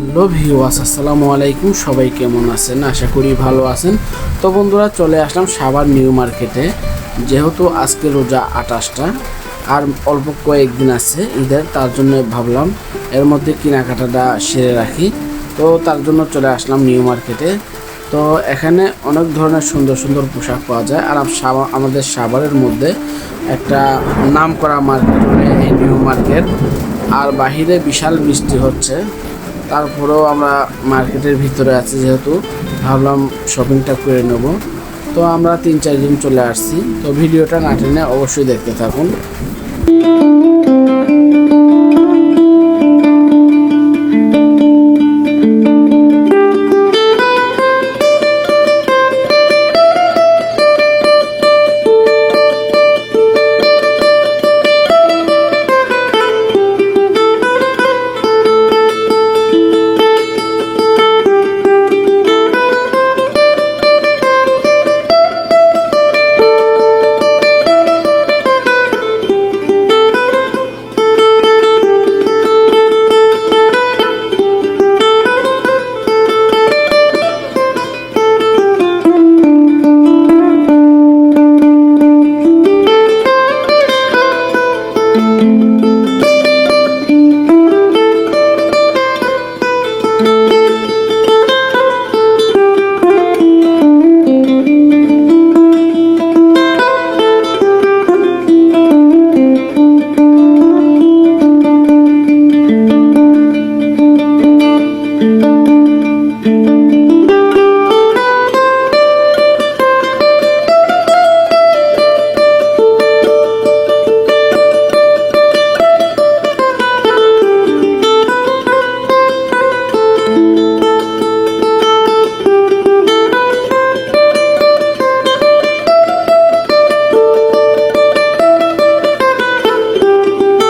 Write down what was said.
Hello viewers, আসসালামু আলাইকুম। সবাই কেমন আছেন? আশা করি ভালো আছেন। তো বন্ধুরা, চলে আসলাম সাভার নিউ মার্কেটে। যেহেতু আজকে রোজা 28টা আর অল্প কয়েকদিন আছে ঈদের, তার জন্য ভাবলাম এর মধ্যে কেনাকাটাটা সেরে রাখি। তো তার জন্য চলে আসলাম নিউ মার্কেটে। তো এখানে অনেক ধরনের সুন্দর সুন্দর পোশাক পাওয়া যায়। আর আমাদের সাভারের মধ্যে একটা নাম করা মার্কেট হলে এই নিউ মার্কেট। আর বাহিরে বিশাল বৃষ্টি হচ্ছে, তারপরেও আমরা মার্কেটের ভিতরে আছি, যেহেতু ভাবলাম শপিংটা করে নেব। তো আমরা 3-4 দিন চলে আসছি। তো ভিডিওটা না টেনে অবশ্যই দেখতে থাকুন।